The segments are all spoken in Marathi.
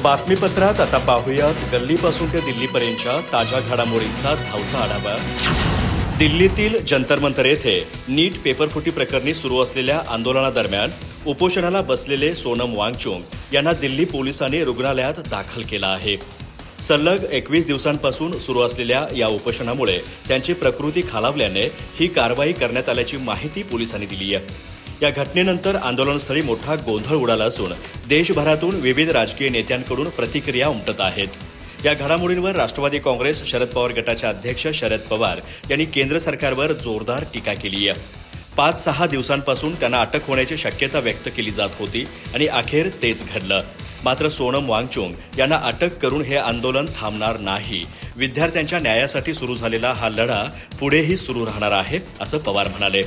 बातमीपत्रात आता पाहूयात गल्लीपासून ते दिल्लीपर्यंतच्या ताज्या घडामोडींचा धावता आढावा। दिल्लीतील जंतर मंतर येथे नीट पेपरफुटी प्रकरणी सुरू असलेल्या आंदोलनादरम्यान उपोषणाला बसलेले सोनम वांगचुक यांना दिल्ली पोलिसांनी रुग्णालयात दाखल केलं आहे। सलग 21 दिवसांपासून सुरू असलेल्या या उपोषणामुळे त्यांची प्रकृती खालावल्याने ही कारवाई करण्यात आल्याची माहिती पोलिसांनी दिली आहे। या घटनेनंतर आंदोलनस्थळी मोठा गोंधळ उडाला असून देशभरातून विविध राजकीय नेत्यांकडून प्रतिक्रिया उमटत आहेत। या घडामोडींवर राष्ट्रवादी काँग्रेस शरद पवार गटाचे अध्यक्ष शरद पवार यांनी केंद्र सरकारवर जोरदार टीका केली आहे। 5-6 दिवसांपासून त्यांना अटक होण्याची शक्यता व्यक्त केली जात होती आणि अखेर तेच घडलं। मात्र सोनम वांगचुक यांना अटक करून हे आंदोलन थांबणार नाही। विद्यार्थ्यांच्या न्यायासाठी सुरू झालेला हा लढा पुढेही सुरू राहणार आहे, असं पवार म्हणाले।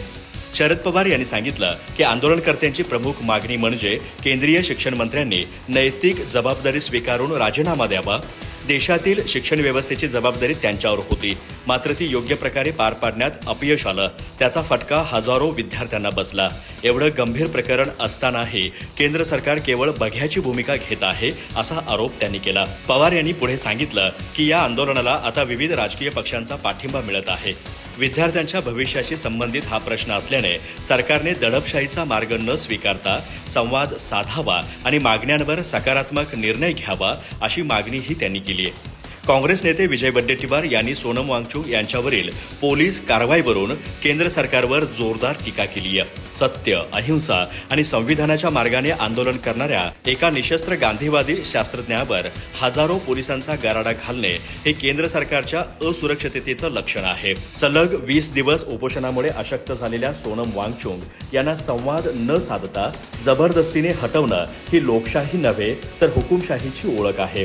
शरद पवार यांनी सांगितलं की आंदोलनकर्त्यांची प्रमुख मागणी म्हणजे केंद्रीय शिक्षण मंत्र्यांनी नैतिक जबाबदारी स्वीकारून राजीनामा द्यावा। देशातील शिक्षण व्यवस्थेची जबाबदारी त्यांच्यावर होती, मात्र ती योग्य प्रकारे पार पाडण्यात अपयश आलं। त्याचा फटका हजारो विद्यार्थ्यांना बसला। एवढं गंभीर प्रकरण असतानाही केंद्र सरकार केवळ बघ्याची भूमिका घेत आहे, असा आरोप त्यांनी केला। पवार यांनी पुढे सांगितलं की या आंदोलनाला आता विविध राजकीय पक्षांचा पाठिंबा मिळत आहे। विद्यार्थ्यांच्या भविष्याशी संबंधित हा प्रश्न असल्याने सरकारने दडपशाहीचा मार्ग न स्वीकारता संवाद साधावा आणि मागण्यांवर सकारात्मक निर्णय घ्यावा, अशी मागणीही त्यांनी केली आहे। काँग्रेस नेते विजय वडेट्टीवार यांनी सोनम वांगचुक यांच्यावरील पोलीस कारवाईवरून केंद्र सरकारवर जोरदार टीका केली आहे। सत्य, अहिंसा आणि संविधानाच्या मार्गाने आंदोलन करणाऱ्या एका निशस्त्र गांधीवादी शास्त्रज्ञावर हजारो पोलिसांचा गराडा घालणे हे केंद्र सरकारच्या असुरक्षिततेचं लक्षण आहे। सलग 20 दिवस उपोषणामुळे अशक्त झालेल्या सोनम वांगचुक यांना संवाद न साधता जबरदस्तीने हटवणं ही लोकशाही नव्हे तर हुकुमशाहीची ओळख आहे।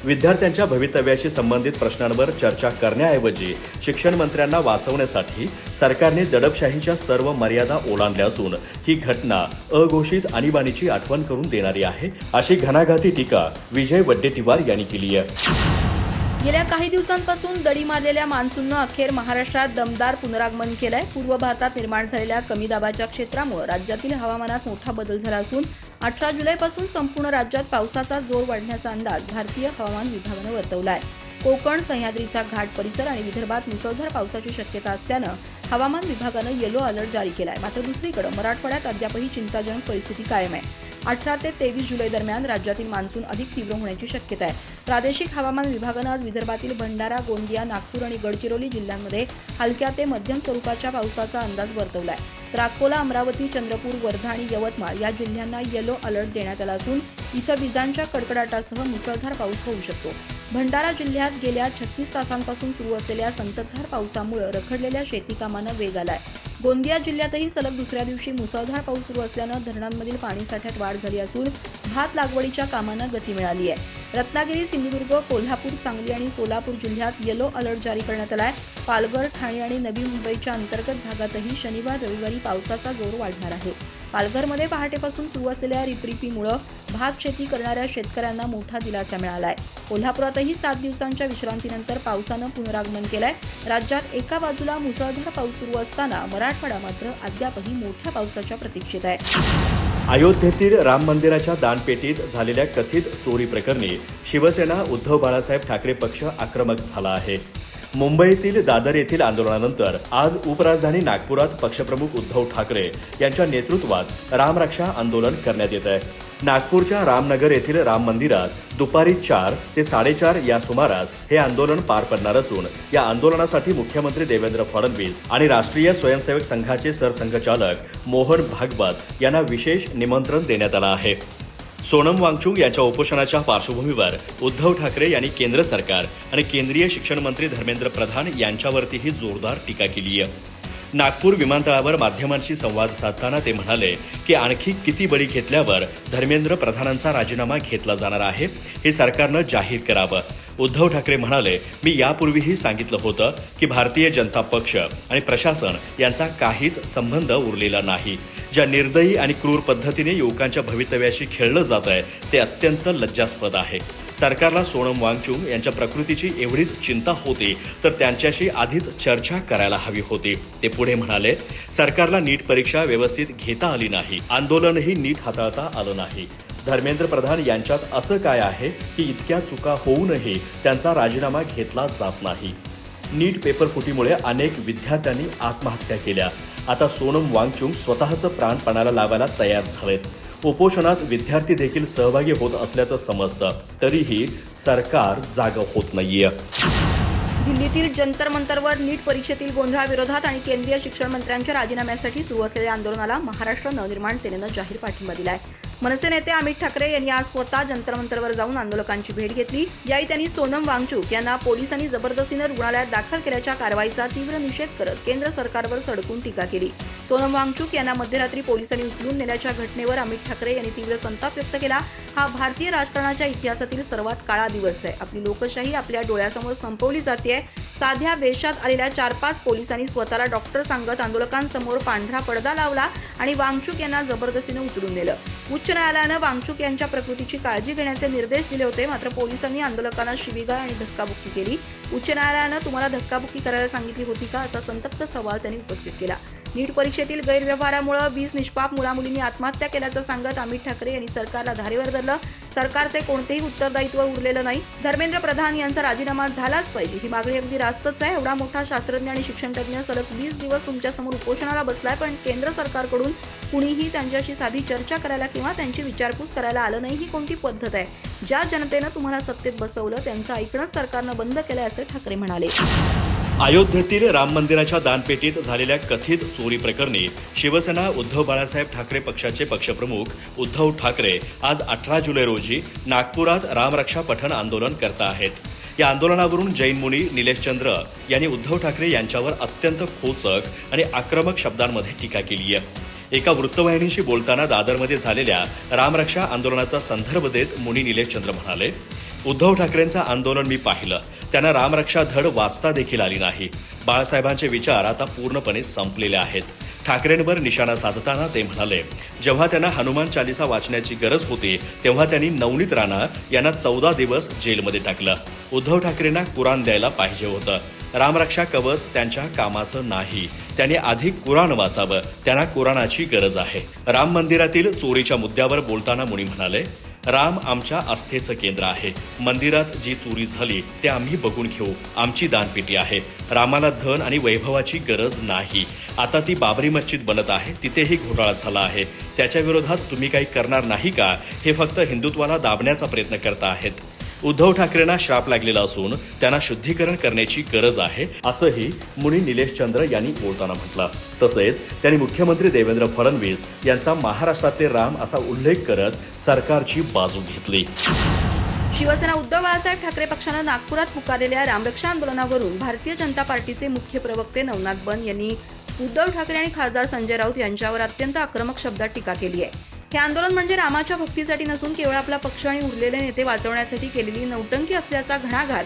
विद्यार्थ्यांच्या भवितव्याशी संबंधित प्रश्नांवर चर्चा करण्याऐवजी शिक्षण मंत्र्यांना वाचवण्यासाठी सरकारने दडपशाहीच्या सर्व मर्यादा ओलांडल्या असून ही घटना अघोषित आणीबाणीची आठवण करून देणारी आहे, अशी घणाघाती टीका विजय वडेट्टीवार यांनी केली आहे। गेल्या काही दिवसांपासून दडी मारलेल्या मान्सूननं अखेर महाराष्ट्रात दमदार पुनरागमन केलंय। पूर्व भारतात निर्माण झालेल्या कमी दाबाच्या क्षेत्रामुळे राज्यातील हवामानात मोठा बदल झाला असून 18 जुलैपासून संपूर्ण राज्यात पावसाचा जोर वाढण्याचा अंदाज भारतीय हवामान विभागानं वर्तवलाय। कोकण, सह्याद्रीचा घाट परिसर आणि विदर्भात मुसळधार पावसाची शक्यता असल्यानं हवामान विभागानं येलो अलर्ट जारी केलाय। मात्र दुसरीकडे मराठवाड्यात अद्यापही चिंताजनक परिस्थिती कायम आहे। 18 ते 23 जुलै दरम्यान राज्यातील मान्सून अधिक तीव्र होण्याची शक्यता आहे। प्रादेशिक हवामान विभागानं आज विदर्भातील भंडारा, गोंदिया, नागपूर आणि गडचिरोली जिल्ह्यांमध्ये हलक्या ते मध्यम स्वरूपाच्या पावसाचा अंदाज वर्तवलाय। तर अकोला, अमरावती, चंद्रपूर, वर्धा आणि यवतमाळ या जिल्ह्यांना येलो अलर्ट देण्यात आला असून इथं विजांच्या कडकडाटासह मुसळधार पाऊस होऊ शकतो। भंडारा जिल्ह्यात गेल्या 36 तासांपासून सुरू असलेल्या संततधार पावसामुळे रखडलेल्या शेती कामांना वेग आलाय। गोंदिया जिल्ह्यातही सलग दुसऱ्या दिवशी मुसळधार पाऊस सुरू असल्यानं धरणांमधील पाणीसाठ्यात वाढ झाली असून भात लागवडीच्या कामांना गती मिळाली आहे। रत्नागिरी, सिंधुदुर्ग, कोल्हापूर, सांगली आणि सोलापूर जिल्ह्यात येलो अलर्ट जारी करण्यात आलाय। पालघर, ठाणे आणि नवी मुंबईच्या अंतर्गत भागातही शनिवार, रविवारी पावसाचा जोर वाढणार आहे। पालघरमध्ये पहाटेपासून सुरू असलेल्या रिपरिपीमुळे भात शेती करणाऱ्या शेतकऱ्यांना मोठा दिलासा मिळालाय। कोल्हापुरातही 7 दिवसांच्या विश्रांतीनंतर पावसानं पुनरागमन केलंय। राज्यात एका बाजूला मुसळधार पाऊस सुरू असताना मराठवाडा मात्र अद्यापही मोठ्या पावसाच्या प्रतीक्षेत आहे। अयोध्येतील राम मंदिराच्या दानपेटीत झालेल्या कथित चोरी प्रकरणी शिवसेना उद्धव बाळासाहेब ठाकरे पक्ष आक्रमक झाला आहे। मुंबईतील दादर येथील आंदोलनानंतर आज उपराजधानी नागपुरात पक्षप्रमुख उद्धव ठाकरे यांच्या नेतृत्वात रामरक्षा आंदोलन करण्यात येत आहे। नागपूरच्या रामनगर येथील राम मंदिरात दुपारी 4 ते 4:30 या सुमारास हे आंदोलन पार पडणार असून या आंदोलनासाठी मुख्यमंत्री देवेंद्र फडणवीस आणि राष्ट्रीय स्वयंसेवक संघाचे सरसंघचालक मोहन भागवत यांना विशेष निमंत्रण देण्यात आलं आहे। सोनम वांगचुक यांच्या उपोषणाच्या पार्श्वभूमीवर उद्धव ठाकरे यांनी केंद्र सरकार आणि केंद्रीय शिक्षण मंत्री धर्मेंद्र प्रधान यांच्यावरतीही जोरदार टीका केली आहे। नागपूर विमानतळावर माध्यमांशी संवाद साधताना ते म्हणाले की आणखी किती बळी घेतल्यावर धर्मेंद्र प्रधानांचा राजीनामा घेतला जाणार आहे हे सरकारनं जाहीर करावं। उद्धव ठाकरे म्हणाले, मी यापूर्वीही सांगितलं होतं की भारतीय जनता पक्ष आणि प्रशासन यांचा काहीच संबंध उरलेला नाही। ज्या निर्दयी आणि क्रूर पद्धतीने युवकांच्या भवितव्याशी खेळलं जात आहे ते अत्यंत लज्जास्पद आहे। सरकारला सोनम वांगचुक यांच्या प्रकृतीची एवढीच चिंता होती तर त्यांच्याशी आधीच चर्चा करायला हवी होती। ते पुढे म्हणाले, सरकारला नीट परीक्षा व्यवस्थित घेता आली नाही, आंदोलनही नीट हाताळता आलं नाही. धर्मेंद्र प्रधान यांच्यात असं काय आहे की इतक्या चुका होऊनही त्यांचा राजीनामा घेतला जात नाही. नीट पेपर फुटीमुळे अनेक विद्यार्थ्यांनी आत्महत्या केल्या. आता सोनम वांगचुक स्वतःचं प्राण पणाला लावायला तयार झालेत. उपोषणात विद्यार्थी देखील सहभागी होत असल्याचं समजतं, तरीही सरकार जागं होत नाहीये. दिल्लीतील जंतर मंतरवर नीट परीक्षेतील गोंधळाविरोधात आणि केंद्रीय शिक्षण मंत्र्यांच्या राजीनाम्यासाठी सुरू असलेल्या आंदोलनाला महाराष्ट्र नवनिर्माण सेनेनं जाहीर पाठिंबा दिलाय. मनसे नेते अमित ठाकरे यांनी आज स्वतः जंतर मंतरवर जाऊन आंदोलकांची भेट घेतली. यावेळी त्यांनी सोनम वांगचुक यांना पोलिसांनी जबरदस्तीनं रुग्णालयात दाखल केल्याच्या कारवाईचा तीव्र निषेध करत केंद्र सरकारवर सडकून टीका केली. सोनम वांगचुक यांना मध्यरात्री पोलिसांनी उचलून नेल्याच्या घटनेवर अमित ठाकरे यांनी तीव्र संताप व्यक्त केला. हा भारतीय राजकारणाच्या इतिहासातील सर्वात काळा दिवस आहे. आपली लोकशाही आपल्या डोळ्यासमोर संपवली जाते. साध्या वेशात आलेल्या 4-5 पोलिसांनी स्वतःला डॉक्टर सांगत आंदोलकांसमोर पांढरा पडदा लावला आणि वांगचुक यांना जबरदस्तीने उचलून नेलं. उच्च न्यायालयानं वांगचुक यांच्या प्रकृतीची काळजी घेण्याचे निर्देश दिले होते, मात्र पोलिसांनी आंदोलकांना शिवीगाळ आणि धक्काबुक्की केली. उच्च न्यायालयानं तुम्हाला धक्काबुक्की करायला सांगितली होती का, असा संतप्त सवाल त्यांनी उपस्थित केला. नीट परीक्षेतील गैरव्यवहारामुळे 20 निष्पाप मुलामुलींनी आत्महत्या केल्याचं सांगत अमित ठाकरे यांनी सरकारला धारेवर धरलं. सरकारचे कोणतेही उत्तरदायित्व उरलेलं नाही. धर्मेंद्र प्रधान यांचा राजीनामा झालाच पाहिजे, ही मागणी अगदी रास्तच आहे. एवढा मोठा शास्त्रज्ञ आणि शिक्षणतज्ञ सलग 20 दिवस तुमच्यासमोर उपोषणाला बसलाय, पण केंद्र सरकारकडून कुणीही त्यांच्याशी साधी चर्चा करायला किंवा त्यांची विचारपूस करायला आलं नाही. ही कोणती पद्धत आहे? ज्या जनतेनं तुम्हाला सत्तेत बसवलं त्यांचं ऐकणंच सरकारनं बंद केलंय, असं ठाकरे म्हणाले. अयोध्येतील राम मंदिराच्या दानपेटीत झालेल्या कथित चोरी प्रकरणी शिवसेना उद्धव बाळासाहेब ठाकरे पक्षाचे पक्षप्रमुख उद्धव ठाकरे आज 18 जुलै रोजी नागपुरात रामरक्षा पठण आंदोलन करत आहेत. या आंदोलनावरून जैन मुनी निलेशचंद्र यांनी उद्धव ठाकरे यांच्यावर अत्यंत खोचक आणि आक्रमक शब्दांमध्ये टीका केली आहे. एका वृत्तवाहिनीशी बोलताना दादरमध्ये झालेल्या रामरक्षा आंदोलनाचा संदर्भ देत मुनी निलेशचंद्र म्हणाले, उद्धव ठाकरेंचं आंदोलन मी पाहिलं, त्यांना रामरक्षा धड वाचता देखील आली नाही. बाळासाहेबांचे विचार आता पूर्णपणे संपलेले आहेत. ठाकरेंवर निशाणा साधताना ते म्हणाले, जेव्हा त्यांना हनुमान चालिसा वाचण्याची गरज होती तेव्हा त्यांनी नवनीत राणा यांना 14 दिवस जेलमध्ये टाकलं. उद्धव ठाकरेंना कुराण द्यायला पाहिजे होतं. रामरक्षा कवच त्यांच्या कामाचं नाही. त्यांनी आधी कुराण वाचावं. त्यांना कुराणाची गरज आहे. राम मंदिरातील चोरीच्या मुद्द्यावर बोलताना मुनी म्हणाले, राम आमच्या आस्थेचं केंद्र आहे. मंदिरात जी चोरी झाली ते आम्ही बघून घेऊ. आमची दानपेटी आहे. रामाला धन आणि वैभवाची गरज नाही. आता ती बाबरी मस्जिद बनत आहे, तिथेही घोटाळा झाला आहे. त्याच्या विरोधात तुम्ही काही करणार नाही का? हे फक्त हिंदुत्वाला दाबण्याचा प्रयत्न करता आहेत. उद्धव ठाकरेंना श्राप लागलेला असून त्यांना शुद्धीकरण करण्याची गरज आहे, असंही मुनी निलेशचंद्र यांनी बोलताना म्हटलं. तसेच त्यांनी मुख्यमंत्री देवेंद्र फडणवीस यांचा महाराष्ट्रातले राम असा उल्लेख करत सरकारची बाजू घेतली. शिवसेना उद्धव बाळासाहेब ठाकरे पक्षानं नागपुरात पुकारलेल्या रामरक्षा आंदोलनावरून भारतीय जनता पार्टीचे मुख्य प्रवक्ते नवनाथ बन यांनी उद्धव ठाकरे आणि खासदार संजय राऊत यांच्यावर अत्यंत आक्रमक शब्दात टीका केली आहे. हे आंदोलन म्हणजे रामाच्या भक्तीसाठी नसून केवळ आपला पक्ष आणि उरलेले नेते वाचवण्यासाठी केलेली नौटंकी असल्याचा घणाघात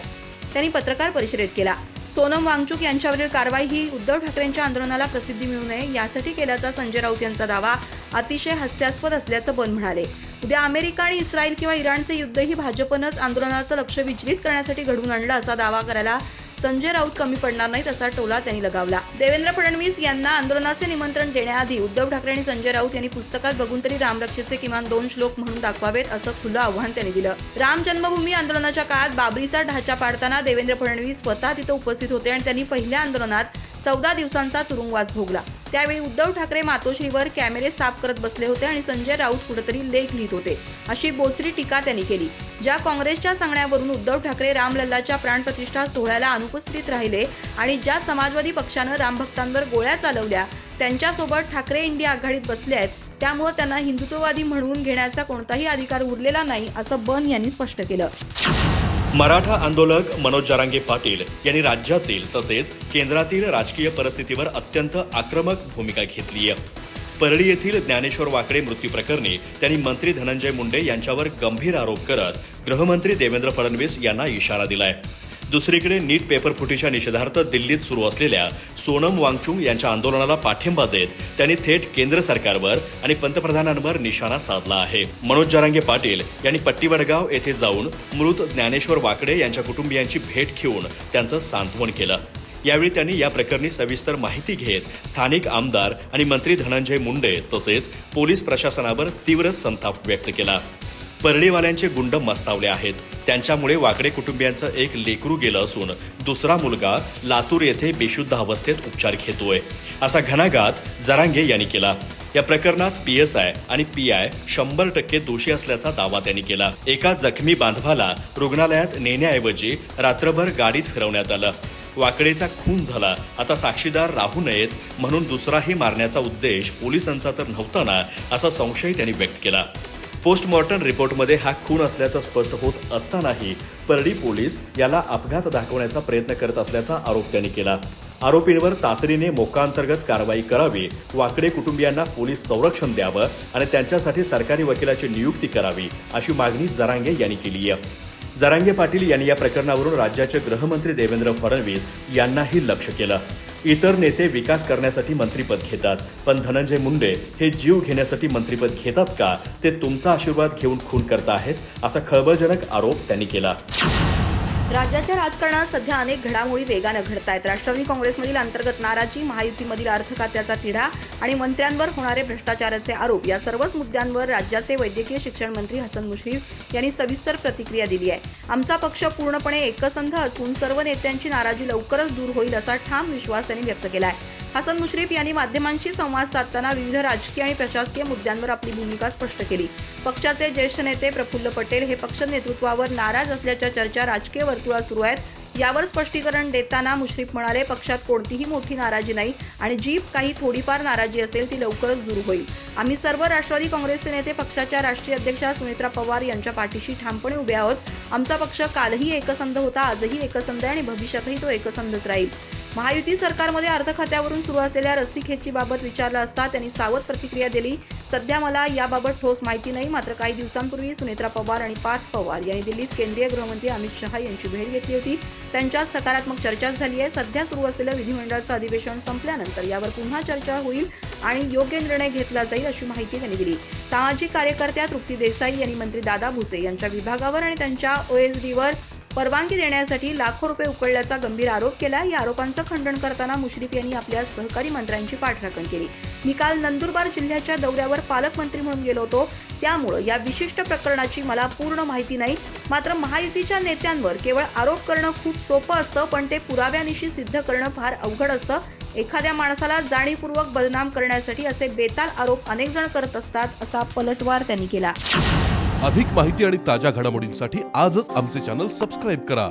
त्यांनी पत्रकार परिषदेत केला. सोनम वांगचुक यांच्यावरील कारवाई ही उद्धव ठाकरेंच्या आंदोलनाला प्रसिद्धी मिळू नये यासाठी केल्याचा संजय राऊत यांचा दावा अतिशय हास्यास्पद असल्याचं बन म्हणाले. उद्या अमेरिका आणि इस्रायल किंवा इराणचे युद्ध ही भाजपनंच आंदोलनाचं लक्ष विचलित करण्यासाठी घडवून आणलं असा दावा करायला संजय राऊत कमी पडणार नाहीत, असा टोला त्यांनी लगावला. देवेंद्र फडणवीस यांना आंदोलनाचे निमंत्रण देण्याआधी उद्धव ठाकरे आणि संजय राऊत यांनी पुस्तकात बघून तरी रामरक्षेचे किमान 2 श्लोक म्हणून दाखवावेत, असं खुलं आव्हान त्यांनी दिलं. राम जन्मभूमी आंदोलनाच्या काळात बाबरीचा ढाचा पाडताना देवेंद्र फडणवीस स्वतः तिथे उपस्थित होते आणि त्यांनी पहिल्या आंदोलनात 14 दिवसांचा तुरुंगवास भोगला. त्यावेळी उद्धव ठाकरे मातोश्रीवर कॅमेरे साफ करत बसले होते आणि संजय राऊत कुठेतरी लेख लिहित होते, अशी बोचरी टीका त्यांनी केली. ज्या काँग्रेसच्या सांगण्यावरून उद्धव ठाकरे रामलल्लाच्या प्राणप्रतिष्ठा सोहळ्याला अनुपस्थित राहिले आणि ज्या समाजवादी पक्षानं रामभक्तांवर गोळ्या चालवल्या त्यांच्यासोबत ठाकरे इंडिया आघाडीत बसले आहेत, त्यामुळे त्यांना हिंदुत्ववादी म्हणवून घेण्याचा कोणताही अधिकार उरलेला नाही, असं बन यांनी स्पष्ट केलं. मराठा आंदोलक मनोज जरांगे पाटील यांनी राज्यातील तसेच केंद्रातील राजकीय परिस्थितीवर अत्यंत आक्रमक भूमिका घेतली आहे. परळी येथील ज्ञानेश्वर वाकडे मृत्यू प्रकरणी त्यांनी मंत्री धनंजय मुंडे यांच्यावर गंभीर आरोप करत गृहमंत्री देवेंद्र फडणवीस यांना इशारा दिलाय. दुसरीकडे नीट पेपर फुटीच्या निषेधार्थ दिल्लीत सुरू असलेल्या सोनम वांगचुक यांच्या आंदोलनाला पाठिंबा देत त्यांनी थेट केंद्र सरकारवर आणि पंतप्रधानांवर निशाणा साधला आहे. मनोज जरांगे पाटील यांनी पट्टीवडगाव येथे जाऊन मृत ज्ञानेश्वर वाकडे यांच्या कुटुंबियांची भेट घेऊन त्यांचं सांत्वन केलं. यावेळी त्यांनी या प्रकरणी सविस्तर माहिती घेत स्थानिक आमदार आणि मंत्री धनंजय मुंडे तसेच पोलीस प्रशासनावर तीव्र संताप व्यक्त केला. परळीवाल्यांचे गुंड मस्तावले आहेत. त्यांच्यामुळे वाकडे कुटुंबियांचं एक लेकरू गेलं असून दुसरा मुलगा लातूर येथे बेशुद्ध अवस्थेत उपचार घेतोय, असा घणाघात जरांगे यांनी केला. या प्रकरणात PSI आणि PI 100% दोषी असल्याचा दावा त्यांनी केला. एका जखमी बांधवाला रुग्णालयात नेण्याऐवजी रात्रभर गाडीत फिरवण्यात आलं. वाकडेचा खून झाला, आता साक्षीदार राहू नयेत म्हणून दुसराही मारण्याचा उद्देश पोलिसांचा तर नव्हता ना, असा संशय त्यांनी व्यक्त केला. पोस्टमॉर्टम रिपोर्टमध्ये हा खून असल्याचं स्पष्ट होत असतानाही परळी पोलीस याला अपघात दाखवण्याचा प्रयत्न करत असल्याचा आरोप त्यांनी केला. आरोपींवर तातडीने मोक्काअंतर्गत कारवाई करावी, वाकडे कुटुंबियांना पोलीस संरक्षण द्यावं आणि त्यांच्यासाठी सरकारी वकिलाची नियुक्ती करावी, अशी मागणी जरांगे यांनी केली आहे. जरांगे पाटील यांनी या प्रकरणावरून राज्याचे गृहमंत्री देवेंद्र फडणवीस यांनाही लक्ष्य केलं. इतर नेते विकास करण्यासाठी मंत्रिपद घेतात, पण धनंजय मुंडे हे जीव घेण्यासाठी मंत्रिपद घेतात का, ते तुमचा आशीर्वाद घेऊन खून करताहेत, असा खळबळजनक आरोप त्यांनी केला. राज्याच्या राजकारणात सध्या अनेक घडामोडी वेगानं घडत आहेत. राष्ट्रवादी काँग्रेसमधील अंतर्गत नाराजी, महायुतीमधील अर्थ खात्याचा तिढा आणि मंत्र्यांवर होणारे भ्रष्टाचाराचे आरोप या सर्वच मुद्द्यांवर राज्याचे वैद्यकीय शिक्षण मंत्री हसन मुश्रीफ यांनी सविस्तर प्रतिक्रिया दिली आहे. आमचा पक्ष पूर्णपणे एकसंध असून सर्व नेत्यांची नाराजी लवकरच दूर होईल असा ठाम विश्वास त्यांनी व्यक्त केला आहे. हसन मुश्रीफ यांनी माध्यमांशी संवाद साधताना विविध राजकीय आणि प्रशासकीय मुद्द्यांवर आपली भूमिका स्पष्ट केली. पक्षाचे ज्येष्ठ नेते प्रफुल्ल पटेल हे पक्ष नेतृत्वावर नाराज असल्याच्या चर्चा राजकीय वर्तुळात सुरू आहेत. यावर स्पष्टीकरण देताना मुश्रीफ म्हणाले, पक्षात कोणतीही मोठी नाराजी नाही आणि जी काही थोडीफार नाराजी असेल ती लवकरच दूर होईल. आम्ही सर्व राष्ट्रवादी काँग्रेसचे नेते पक्षाच्या राष्ट्रीय अध्यक्षा सुनेत्रा पवार यांच्या पाठीशी ठामपणे उभे आहोत. आमचा पक्ष कालही एकसंध होता, आजही एकसंध आहे आणि भविष्यातही तो एकसंधच राहील. महायुती सरकारमध्ये अर्थ खात्यावरून सुरू असलेल्या रस्सीखेचीबाबत विचारलं असता त्यांनी सावध प्रतिक्रिया दिली. सध्या मला याबाबत ठोस माहिती नाही, मात्र काही दिवसांपूर्वी सुनेत्रा पवार आणि पार्थ पवार यांनी दिल्लीत केंद्रीय गृहमंत्री अमित शहा यांची भेट घेतली होती. त्यांच्यात सकारात्मक चर्चा झाली आहे. सध्या सुरू असलेलं विधिमंडळाचं अधिवेशन संपल्यानंतर यावर पुन्हा चर्चा होईल आणि योग्य निर्णय घेतला जाईल, अशी माहिती त्यांनी दिली. सामाजिक कार्यकर्त्या तृप्ती देसाई यांनी मंत्री दादा भुसे यांच्या विभागावर आणि त्यांच्या OSDवर परवानगी देण्यासाठी लाखो रुपये उकळल्याचा गंभीर आरोप केला. या आरोपांचं खंडन करताना मुश्रीफ यांनी आपल्या सहकारी मंत्र्यांची पाठराखण केली. मी काल नंदुरबार जिल्ह्याच्या दौऱ्यावर पालकमंत्री म्हणून गेलो होतो, त्यामुळे या विशिष्ट प्रकरणाची मला पूर्ण माहिती नाही. मात्र महायुतीच्या नेत्यांवर केवळ आरोप करणं खूप सोपं असतं, पण ते पुराव्यानिशी सिद्ध करणं फार अवघड असतं. एखाद्या माणसाला जाणीवपूर्वक बदनाम करण्यासाठी असे बेताल आरोप अनेक जण करत असतात, असा पलटवार त्यांनी केला. अधिक माहिती आणि ताज्या घडामोडींसाठी आजच आमचे चॅनल सबस्क्राईब करा.